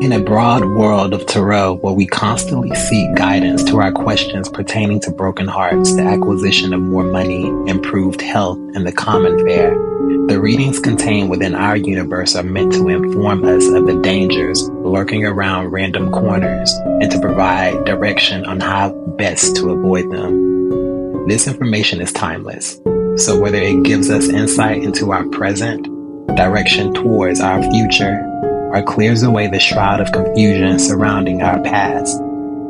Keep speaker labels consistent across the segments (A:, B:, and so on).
A: In a broad world of tarot where we constantly seek guidance to our questions pertaining to broken hearts, the acquisition of more money, improved health, and the common fare, the readings contained within our universe are meant to inform us of the dangers lurking around random corners and to provide direction on how best to avoid them. This information is timeless, so whether it gives us insight into our present, direction towards our future, or clears away the shroud of confusion surrounding our past,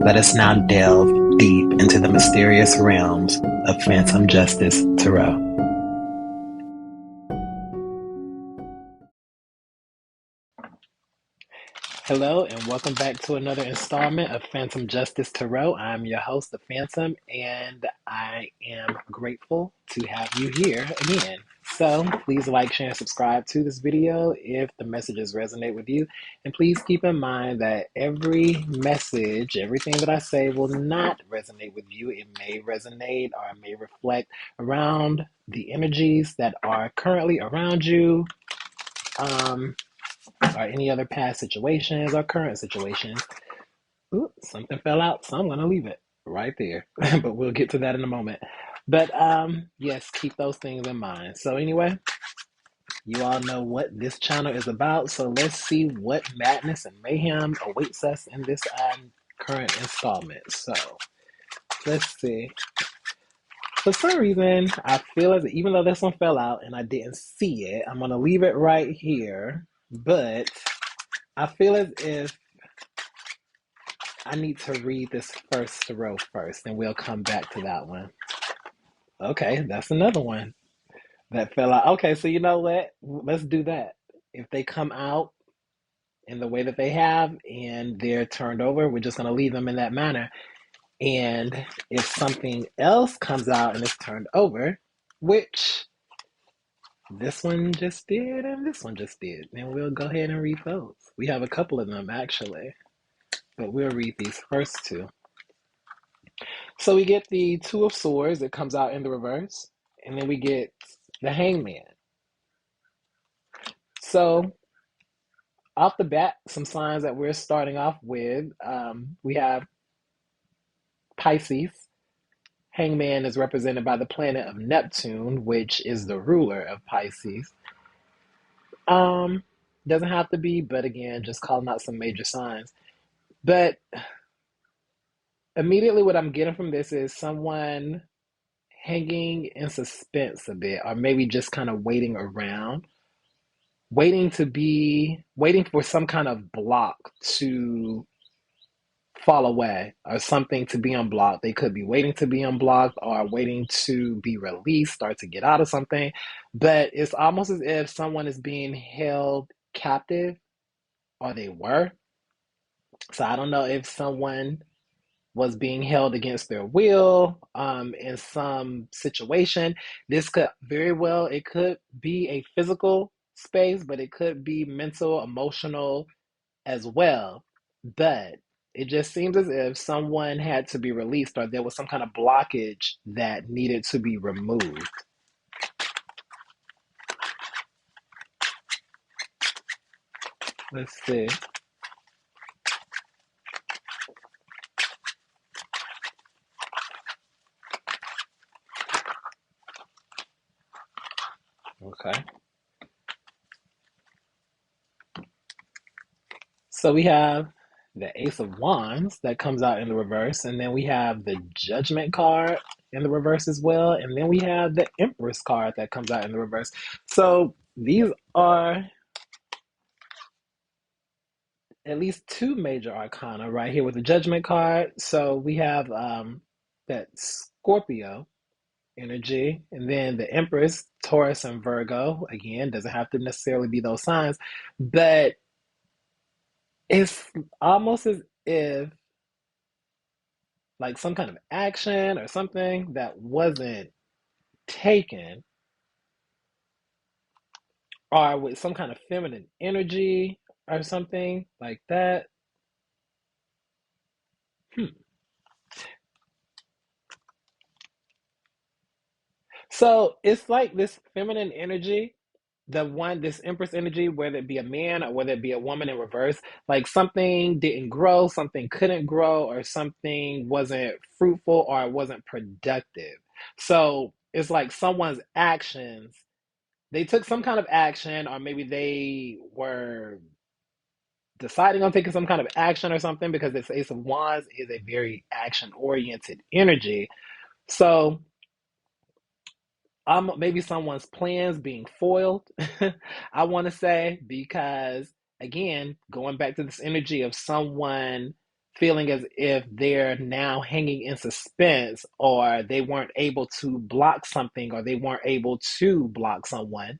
A: let us now delve deep into the mysterious realms of Phantom Justice Tarot. Hello, and welcome back to another installment of Phantom Justice Tarot. I'm your host, The Phantom, and I am grateful to have you here again. So please like, share, and subscribe to this video if the messages resonate with you. And please keep in mind that every message, everything that I say will not resonate with you. It may resonate or it may reflect around the energies that are currently around you. Or any other past situations or current situations. Ooh, something fell out, so I'm going to leave it right there. But we'll get to that in a moment. But yes, keep those things in mind. So anyway, you all know what this channel is about. So let's see what madness and mayhem awaits us in this current installment. So let's see. For some reason, I feel as even though this one fell out and I didn't see it, I'm going to leave it right here. But I feel as if I need to read this first row first, and we'll come back to that one. Okay, that's another one that fell out. Okay, so you know what? Let's do that. If they come out in the way that they have and they're turned over, we're just going to leave them in that manner. And if something else comes out and it's turned over, which this one just did and this one just did, then we'll go ahead and read those. We have a couple of them actually, but we'll read these first two. So we get the Two of Swords that comes out in the reverse, and then we get the Hangman. So off the bat, some signs that we're starting off with, we have Pisces. Hangman is represented by the planet of Neptune, which is the ruler of Pisces. Um, doesn't have to be, but again, just calling out some major signs. But immediately what I'm getting from this is someone hanging in suspense a bit, or maybe just kind of waiting around, waiting for some kind of block to fall away or something to be unblocked. They could be waiting to be unblocked or waiting to be released or to get out of something. But it's almost as if someone is being held captive, or they were. So I don't know if someone was being held against their will in some situation. This could very well, it could be a physical space, but it could be mental, emotional as well. But it just seems as if someone had to be released or there was some kind of blockage that needed to be removed. Let's see. Okay. So we have the Ace of Wands that comes out in the reverse, and then we have the Judgment card in the reverse as well, and then we have the Empress card that comes out in the reverse. So these are at least two major arcana right here with the Judgment card. So we have that Scorpio energy, and then the Empress, Taurus, and Virgo. Again, doesn't have to necessarily be those signs, but it's almost as if like some kind of action or something that wasn't taken, or with some kind of feminine energy or something like that. Hmm. So it's like this feminine energy this Empress energy, whether it be a man or whether it be a woman in reverse, like something didn't grow, something couldn't grow, or something wasn't fruitful or it wasn't productive. So it's like someone's actions, they took some kind of action, or maybe they were deciding on taking some kind of action or something, because this Ace of Wands is a very action oriented energy. So maybe someone's plans being foiled, I want to say, because again, going back to this energy of someone feeling as if they're now hanging in suspense, or they weren't able to block something, or they weren't able to block someone.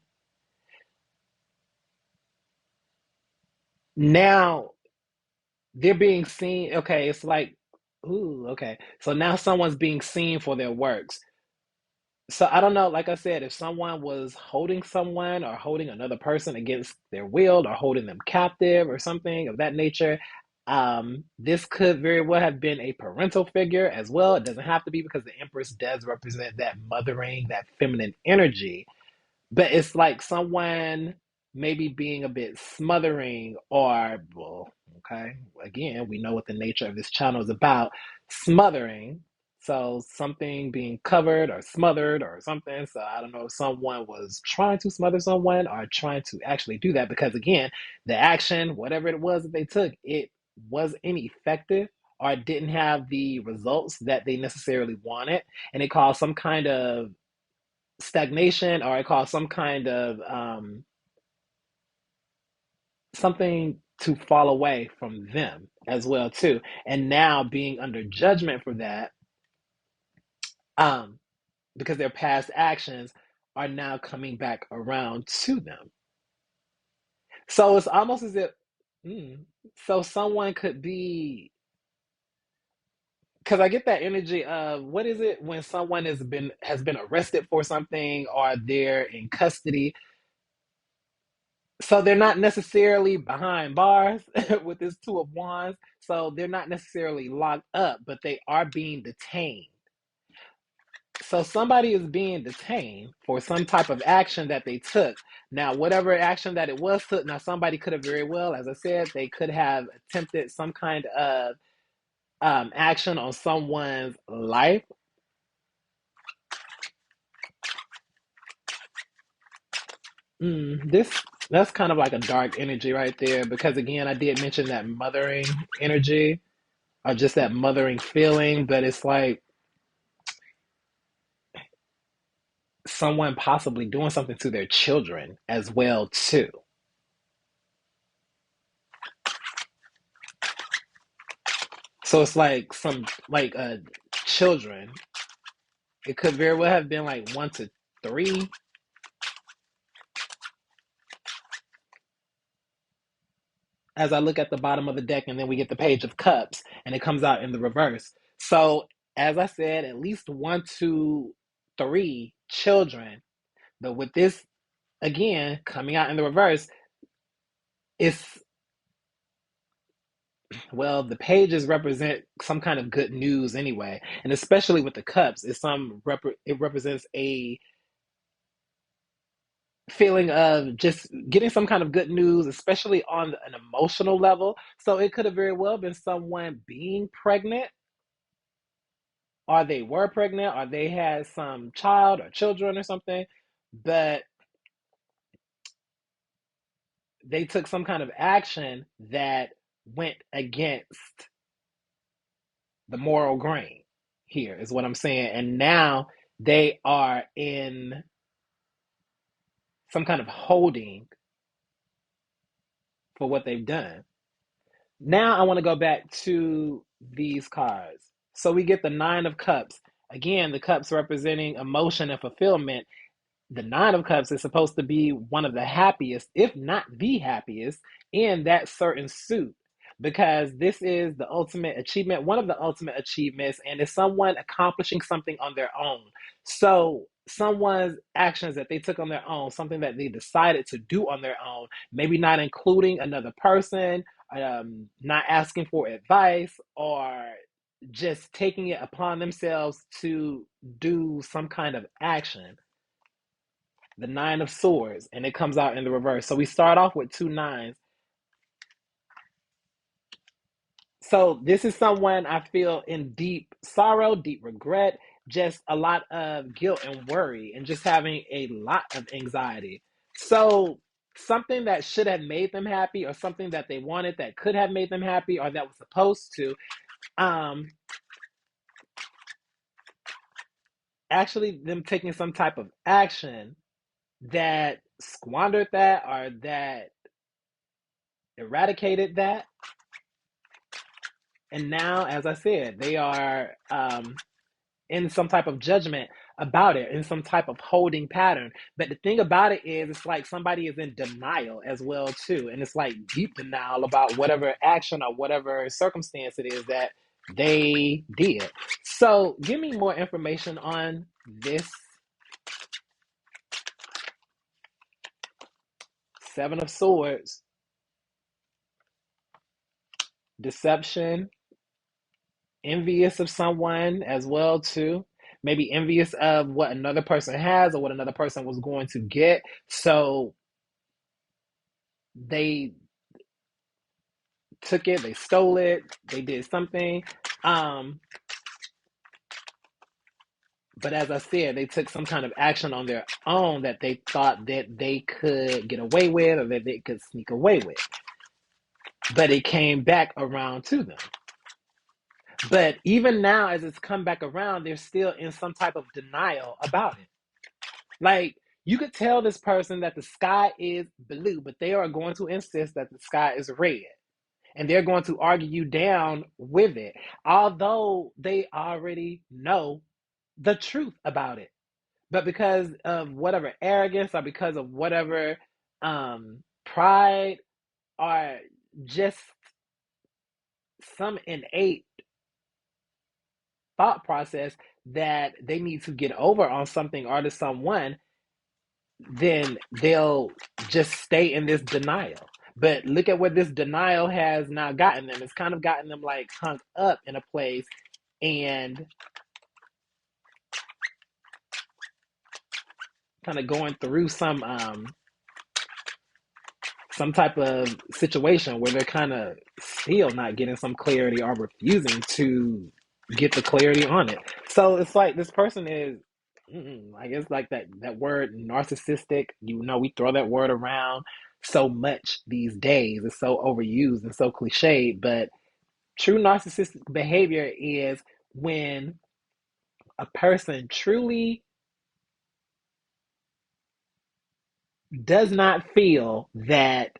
A: Now they're being seen. Okay, it's like, ooh, okay. So now someone's being seen for their works. So I don't know, like I said, if someone was holding someone or holding another person against their will, or holding them captive or something of that nature, this could very well have been a parental figure as well. It doesn't have to be, because the Empress does represent that mothering, that feminine energy. But it's like someone maybe being a bit smothering, or, well, okay, again, we know what the nature of this channel is about, smothering. So something being covered or smothered or something. So I don't know if someone was trying to smother someone or trying to actually do that, because again, the action, whatever it was that they took, it was ineffective, or it didn't have the results that they necessarily wanted. And it caused some kind of stagnation, or it caused some kind of something to fall away from them as well too. And now being under judgment for that, um because their past actions are now coming back around to them. So it's almost as if, mm, so someone could be, because I get that energy of, what is it when someone has been arrested for something, or they're in custody. So they're not necessarily behind bars with this Two of Wands. So they're not necessarily locked up, but they are being detained. So somebody is being detained for some type of action that they took. Now, whatever action that it was took, now somebody could have very well, as I said, they could have attempted some kind of action on someone's life. This That's kind of like a dark energy right there, because again, I did mention that mothering energy, or just that mothering feeling, but it's like someone possibly doing something to their children as well too. So it's like some like children. It could very well have been like one to three, as I look at the bottom of the deck, and then we get the Page of Cups, and it comes out in the reverse. So as I said, at least one to three children. But with this again coming out in the reverse, it's, well, the pages represent some kind of good news anyway, and especially with the cups, it represents a feeling of just getting some kind of good news, especially on an emotional level. So it could have very well been someone being pregnant, or they were pregnant, or they had some child or children or something, but they took some kind of action that went against the moral grain. Here is what I'm saying. And now they are in some kind of holding for what they've done. Now I want to go back to these cards. So we get the Nine of Cups. Again, the cups representing emotion and fulfillment. The Nine of Cups is supposed to be one of the happiest, if not the happiest, in that certain suit, because this is the ultimate achievement, one of the ultimate achievements, and it's someone accomplishing something on their own. So, someone's actions that they took on their own, something that they decided to do on their own, maybe not including another person, not asking for advice, or just taking it upon themselves to do some kind of action. the Nine of Swords, and it comes out in the reverse. So we start off with two nines. So this is someone I feel in deep sorrow, deep regret, just a lot of guilt and worry, and just having a lot of anxiety. So something that should have made them happy, or something that they wanted that could have made them happy, or that was supposed to, um, actually them taking some type of action that squandered that, or that eradicated that. And now, as I said, they are in some type of judgment about it, in some type of holding pattern. But the thing about it is, it's like somebody is in denial as well too, and it's like deep denial about whatever action or whatever circumstance it is that they did. So give me more information on this. Seven of Swords, deception, envious of someone as well too, maybe envious of what another person has or what another person was going to get, so they took it, they stole it, they did something. um but as I said, they took some kind of action on their own that they thought that they could get away with, or that they could sneak away with, but it came back around to them. But even now, as it's come back around, they're still in some type of denial about it. Like, you could tell this person that the sky is blue, but they are going to insist that the sky is red. And they're going to argue you down with it, although they already know the truth about it. But because of whatever arrogance, or because of whatever pride, or just some innate thought process that they need to get over on something or to someone, then they'll just stay in this denial. But look at what this denial has now gotten them. It's kind of gotten them like hung up in a place, and kind of going through some type of situation where they're kind of still not getting some clarity, or refusing to get the clarity on it. So it's like this person is, I guess, like that word narcissistic. We throw that word around so much these days. It's so overused and so cliched. But true narcissistic behavior is when a person truly does not feel that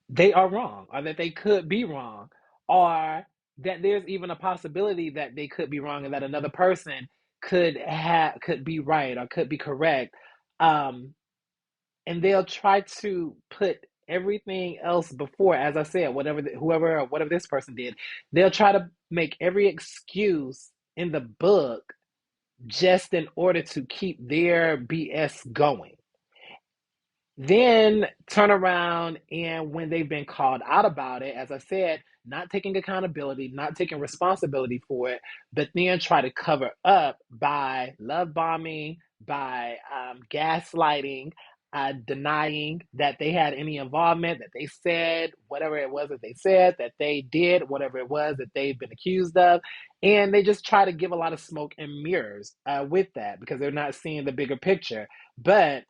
A: they are wrong, or that they could be wrong, or that there's even a possibility that they could be wrong, and that another person could be right, or could be correct. um and they'll try to put everything else before, as I said, whoever or whatever this person did, they'll try to make every excuse in the book just in order to keep their BS going. Then turn around, and when they've been called out about it, as I said, not taking accountability, not taking responsibility for it, but then try to cover up by love bombing, by gaslighting, denying that they had any involvement, that they said whatever it was that they said, that they did whatever it was that they've been accused of. And they just try to give a lot of smoke and mirrors with that, because they're not seeing the bigger picture. But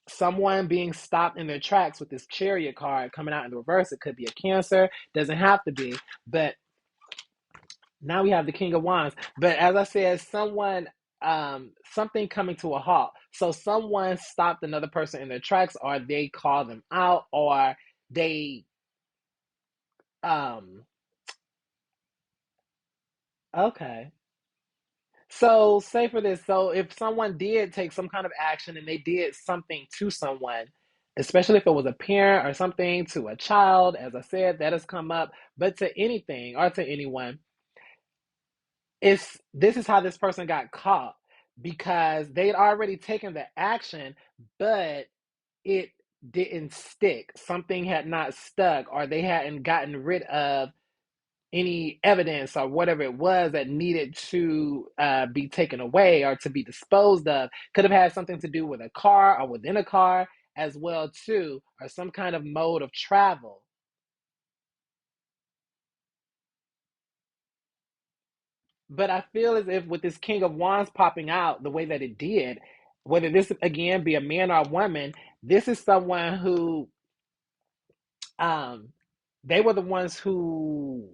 A: someone being stopped in their tracks with this chariot card coming out in the reverse, it could be a Cancer, doesn't have to be. But now we have the King of Wands. But as I said, something coming to a halt. So someone stopped another person in their tracks, or they call them out, or they um okay. So say for this, so if someone did take some kind of action, and they did something to someone, especially if it was a parent or something to a child, as I said, that has come up, but to anything or to anyone, this is how this person got caught, because they'd already taken the action, but it didn't stick. Something had not stuck, or they hadn't gotten rid of any evidence or whatever it was that needed to be taken away or to be disposed of. Could have had something to do with a car or within a car as well too, or some kind of mode of travel. But I feel as if with this King of Wands popping out the way that it did, whether this again be a man or a woman, this is someone who um they were the ones who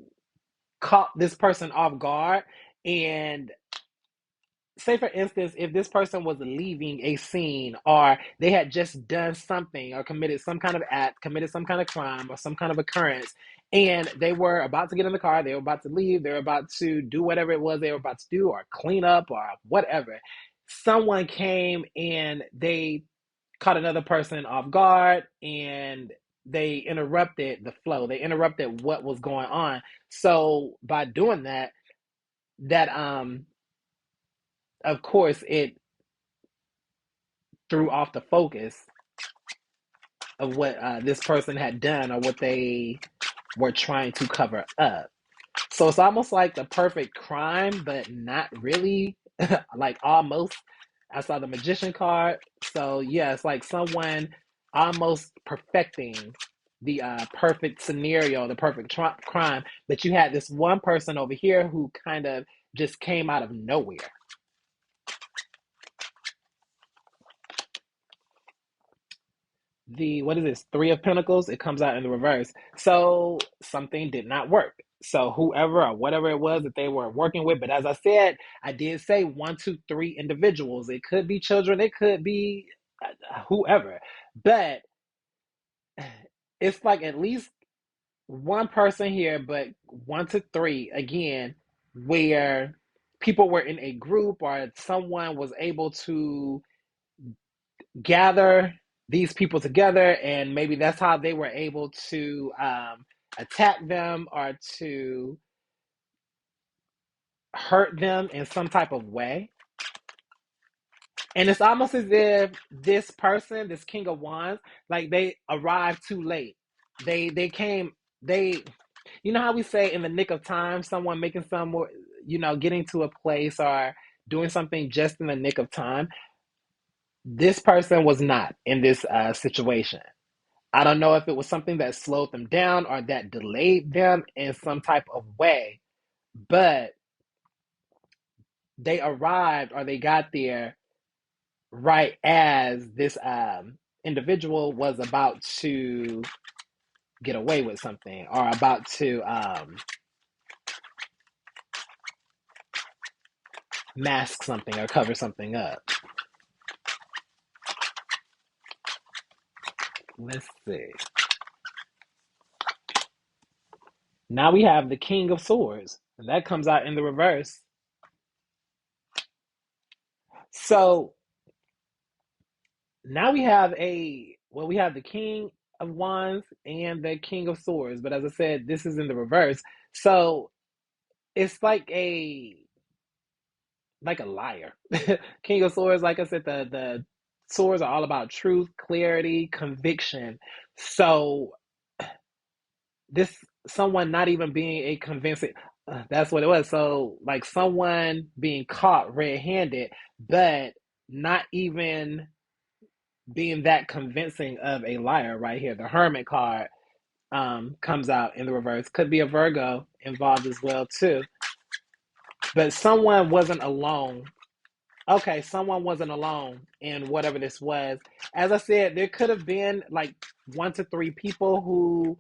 A: caught this person off guard. And say for instance, if this person was leaving a scene or they had just done something or committed some kind of act, committed some kind of crime or some kind of occurrence, and they were about to get in the car, they were about to leave, they were about to do whatever it was they were about to do or clean up or whatever, someone came and they caught another person off guard and they interrupted the flow, they interrupted what was going on. So by doing that, that of course it threw off the focus of what this person had done or what they were trying to cover up. So it's almost like the perfect crime, but not really. Like almost. I saw the magician card. So yeah, it's like someone almost perfecting the perfect scenario, the perfect crime. But you had this one person over here who kind of just came out of nowhere. The what is this, Three of Pentacles, it comes out in the reverse. So something did not work. So whoever or whatever it was that they were working with, but as I said, I did say one, two, three individuals. It could be children, it could be whoever, but it's like at least one person here, but one to three again, where people were in a group or someone was able to gather these people together, and maybe that's how they were able to attack them or to hurt them in some type of way. And it's almost as if this person, this King of Wands, like they arrived too late. They came, they, you know how we say in the nick of time, someone making some more, getting to a place or doing something just in the nick of time. This person was not in this situation. I don't know if it was something that slowed them down or that delayed them in some type of way, but they arrived or they got there right as this individual was about to get away with something or about to mask something or cover something up. Let's see. Now we have the King of Swords, and that comes out in the reverse. So now we have the King of Wands and the King of Swords, but as I said, this is in the reverse. So it's like a liar. King of Swords, like I said, the swords are all about truth, clarity, conviction. So this someone not even being a convincing, that's what it was. So like someone being caught red-handed, but not even being that convincing of a liar right here. The Hermit card comes out in the reverse. Could be a Virgo involved as well too. But someone wasn't alone. Okay, someone wasn't alone in whatever this was. As I said, there could have been like one to three people who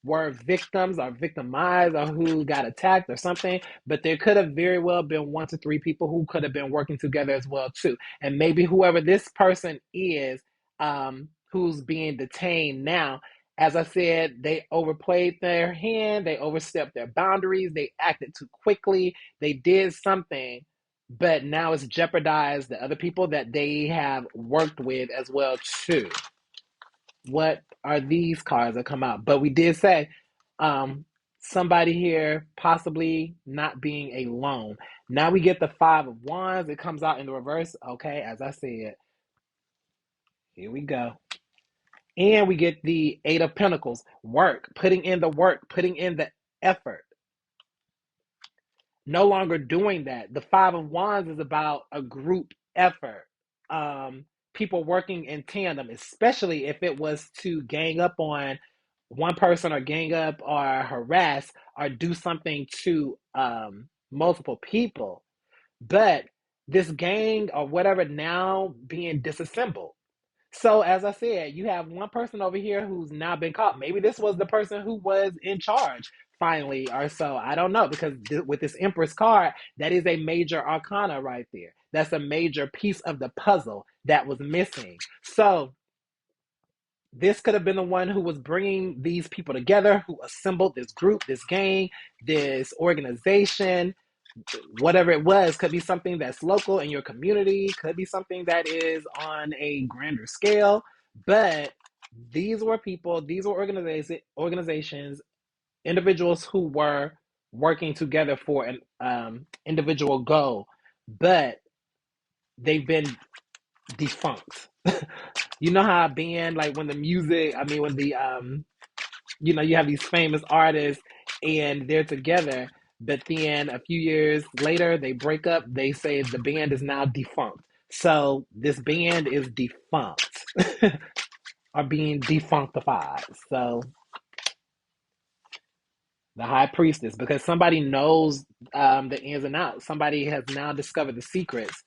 A: were victims or victimized or who got attacked or something, but there could have very well been one to three people who could have been working together as well too. And maybe whoever this person is, who's being detained now, as I said, they overplayed their hand, they overstepped their boundaries, they acted too quickly, they did something, but now it's jeopardized the other people that they have worked with as well too. What are these cards that come out? But we did say um, somebody here possibly not being alone. Now we get the Five of Wands. It comes out in the reverse. Okay, as I said, here we go. And we get the Eight of Pentacles. Work, putting in the work, putting in the effort. no longer doing that. The Five of Wands is about a group effort. People working in tandem, especially if it was to gang up on one person or gang up or harass or do something to multiple people. But this gang or whatever now being disassembled. So as I said, you have one person over here who's now been caught. Maybe this was the person who was in charge finally or so. I don't know, because with this Empress card, that is a major arcana right there. That's a major piece of the puzzle that was missing. So this could have been the one who was bringing these people together, who assembled this group, this gang, this organization, whatever it was. Could be something that's local in your community, could be something that is on a grander scale. But these were people, these were organizations, individuals who were working together for an individual goal, but they've been defunct. You know how a band, like when the music, I mean, when the you have these famous artists and they're together, but then a few years later they break up. They say the band is now defunct. So this band is defunct or being defunctified. So the high priestess, because somebody knows the ins and outs. Somebody has now discovered the secrets.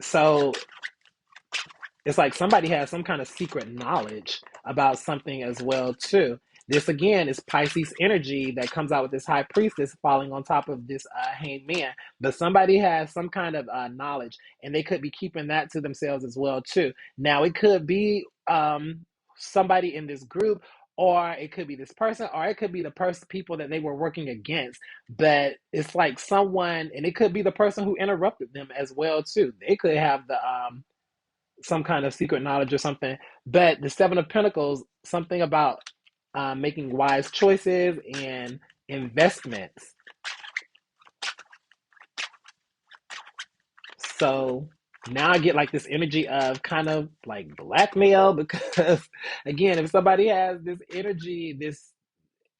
A: So it's like somebody has some kind of secret knowledge about something as well too. This again is Pisces energy that comes out with this high priestess falling on top of this hanged man. But somebody has some kind of knowledge, and they could be keeping that to themselves as well too. Now it could be somebody in this group, or it could be this person, or it could be the people that they were working against. But it's like someone, and it could be the person who interrupted them as well too. They could have the some kind of secret knowledge or something. But the Seven of Pentacles, something about making wise choices and investments. So now I get like this energy of kind of like blackmail, because again, if somebody has this energy, this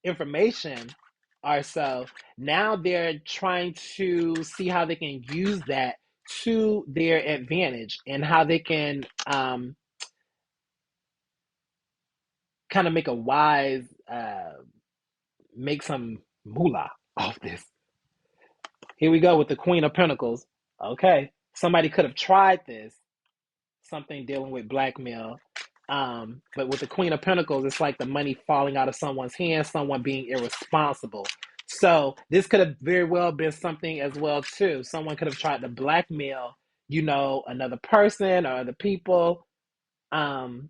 A: information or so, now they're trying to see how they can use that to their advantage, and how they can kind of make a wise, make some moolah off this. Here we go with the Queen of Pentacles. Okay, somebody could have tried this, something dealing with blackmail. But with the Queen of Pentacles, it's like the money falling out of someone's hands, someone being irresponsible. So this could have very well been something as well too. Someone could have tried to blackmail, another person or other people. But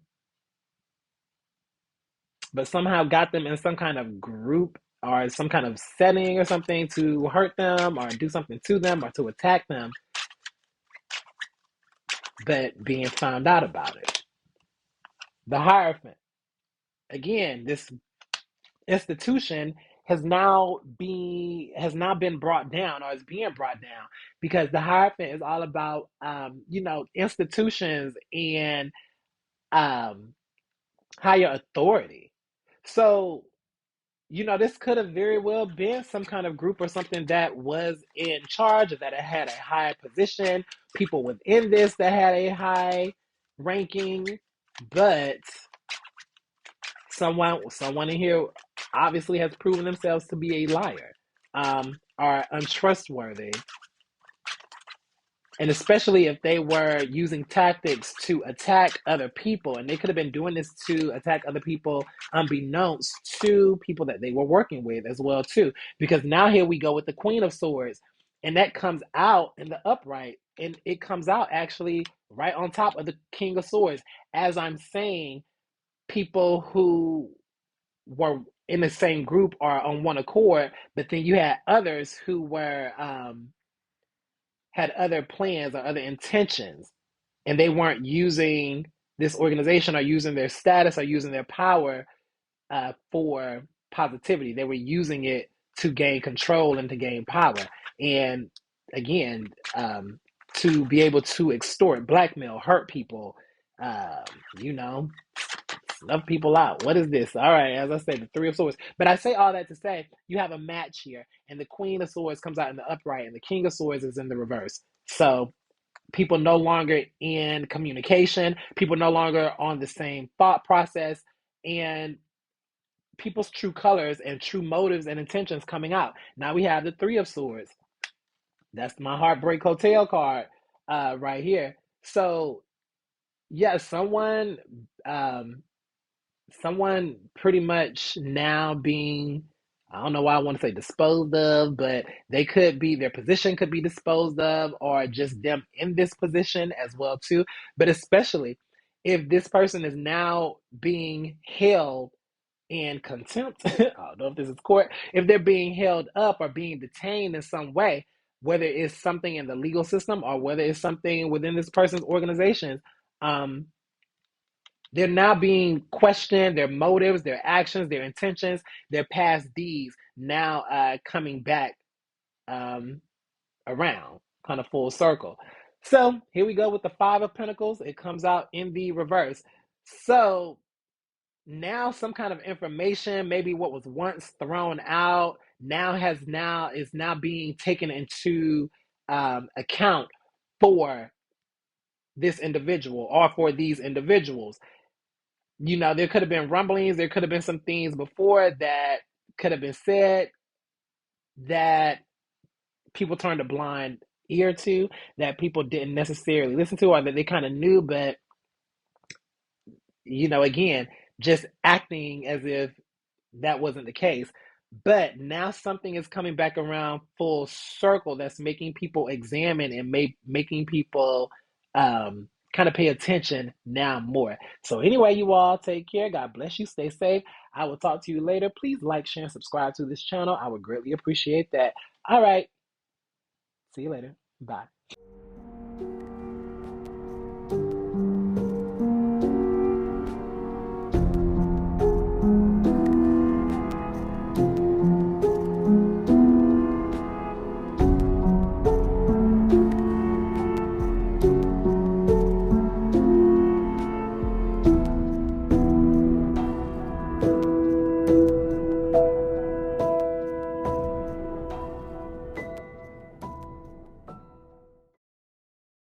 A: somehow got them in some kind of group or some kind of setting or something to hurt them or do something to them or to attack them, but being found out about it. The Hierophant. Again, this institution has now been brought down, or is being brought down, because the Hierophant is all about institutions and higher authority. So this could have very well been some kind of group or something that was in charge, or that it had a high position, people within this that had a high ranking, but someone in here obviously has proven themselves to be a liar, are untrustworthy. And especially if they were using tactics to attack other people, and they could have been doing this to attack other people unbeknownst to people that they were working with as well too. Because now here we go with the Queen of Swords, and that comes out in the upright, and it comes out actually right on top of the King of Swords. As I'm saying, people who were in the same group or on one accord, but then you had others who were had other plans or other intentions, and they weren't using this organization or using their status or using their power for positivity. They were using it to gain control and to gain power, and again, to be able to extort, blackmail, hurt people, you know snuff people out. What is this? All right, as I said, the Three of Swords. But I say all that to say you have a match here, and the Queen of Swords comes out in the upright, and the King of Swords is in the reverse. So people no longer in communication, people no longer on the same thought process, and people's true colors and true motives and intentions coming out. Now we have the Three of Swords. That's my Heartbreak Hotel card right here. So yeah, um, someone pretty much now being, I don't know why I want to say disposed of, but they could be, their position could be disposed of, or just them in this position as well too. But especially if this person is now being held in contempt, I don't know if this is court, if they're being held up or being detained in some way, whether it's something in the legal system or whether it's something within this person's organization, um, they're now being questioned, their motives, their actions, their intentions, their past deeds now coming back um, around, kind of full circle. So here we go with the Five of Pentacles. It comes out in the reverse. So now some kind of information, maybe what was once thrown out, is now being taken into account for this individual or for these individuals. You know, there could have been rumblings, there could have been some things before that could have been said that people turned a blind ear to, that people didn't necessarily listen to, or that they kind of knew, but you know, again, just acting as if that wasn't the case. But now something is coming back around full circle that's making people examine and making people kind of pay attention now more. So anyway, you all take care. God bless you. Stay safe. I will talk to you later. Please like, share, and subscribe to this channel. I would greatly appreciate that. All right. See you later. Bye.